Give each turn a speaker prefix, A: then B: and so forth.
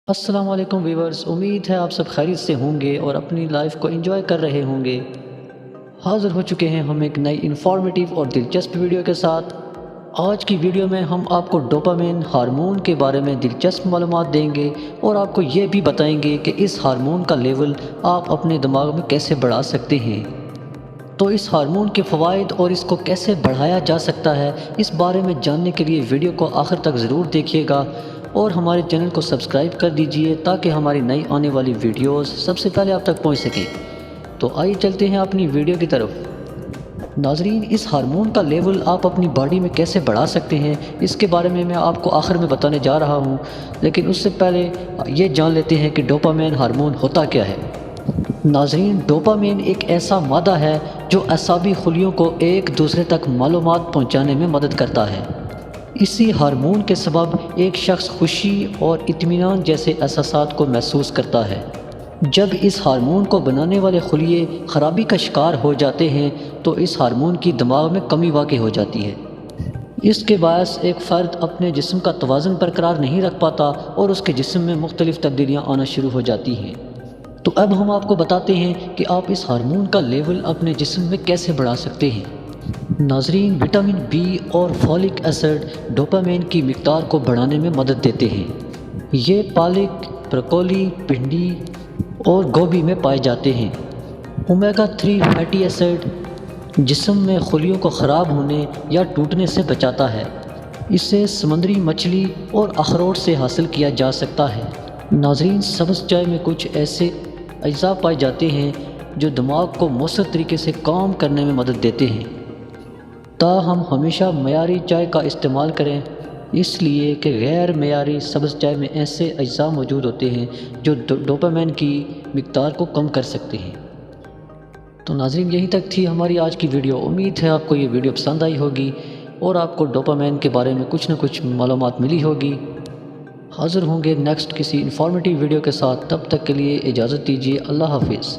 A: السلام علیکم ویورز، امید ہے آپ سب خیریت سے ہوں گے اور اپنی لائف کو انجوائے کر رہے ہوں گے۔ حاضر ہو چکے ہیں ہم ایک نئی انفارمیٹیو اور دلچسپ ویڈیو کے ساتھ۔ آج کی ویڈیو میں ہم آپ کو ڈوپامین ہارمون کے بارے میں دلچسپ معلومات دیں گے اور آپ کو یہ بھی بتائیں گے کہ اس ہارمون کا لیول آپ اپنے دماغ میں کیسے بڑھا سکتے ہیں۔ تو اس ہارمون کے فوائد اور اس کو کیسے بڑھایا جا سکتا ہے، اس بارے میں جاننے کے لیے ویڈیو کو آخر تک ضرور دیکھیے گا اور ہمارے چینل کو سبسکرائب کر دیجئے تاکہ ہماری نئی آنے والی ویڈیوز سب سے پہلے آپ تک پہنچ سکیں۔ تو آئیے چلتے ہیں اپنی ویڈیو کی طرف۔ ناظرین، اس ہارمون کا لیول آپ اپنی باڈی میں کیسے بڑھا سکتے ہیں، اس کے بارے میں آپ کو آخر میں بتانے جا رہا ہوں، لیکن اس سے پہلے یہ جان لیتے ہیں کہ ڈوپامین ہارمون ہوتا کیا ہے۔ ناظرین، ڈوپامین ایک ایسا مادہ ہے جو اعصابی خلیوں کو ایک دوسرے تک معلومات پہنچانے میں مدد کرتا ہے۔ اسی ہارمون کے سبب ایک شخص خوشی اور اطمینان جیسے احساسات کو محسوس کرتا ہے۔ جب اس ہارمون کو بنانے والے خلیے خرابی کا شکار ہو جاتے ہیں تو اس ہارمون کی دماغ میں کمی واقع ہو جاتی ہے۔ اس کے باعث ایک فرد اپنے جسم کا توازن برقرار نہیں رکھ پاتا اور اس کے جسم میں مختلف تبدیلیاں آنا شروع ہو جاتی ہیں۔ تو اب ہم آپ کو بتاتے ہیں کہ آپ اس ہارمون کا لیول اپنے جسم میں کیسے بڑھا سکتے ہیں۔ ناظرین، وٹامن بی اور فولک ایسڈ ڈوپامین کی مقدار کو بڑھانے میں مدد دیتے ہیں۔ یہ پالک، بروکولی، بھنڈی اور گوبھی میں پائے جاتے ہیں۔ اومیگا 3 فیٹی ایسڈ جسم میں خلیوں کو خراب ہونے یا ٹوٹنے سے بچاتا ہے۔ اسے سمندری مچھلی اور اخروٹ سے حاصل کیا جا سکتا ہے۔ ناظرین، سبز چائے میں کچھ ایسے اجزاء پائے جاتے ہیں جو دماغ کو مؤثر طریقے سے کام کرنے میں مدد دیتے ہیں۔ تاہم ہمیشہ معیاری چائے کا استعمال کریں، اس لیے کہ غیر معیاری سبز چائے میں ایسے اجزاء موجود ہوتے ہیں جو ڈوپامین کی مقدار کو کم کر سکتے ہیں۔ تو ناظرین، یہیں تک تھی ہماری آج کی ویڈیو۔ امید ہے آپ کو یہ ویڈیو پسند آئی ہوگی اور آپ کو ڈوپامین کے بارے میں کچھ نہ کچھ معلومات ملی ہوگی۔ حاضر ہوں گے نیکسٹ کسی انفارمیٹیو ویڈیو کے ساتھ، تب تک کے لیے اجازت دیجیے۔ اللہ حافظ۔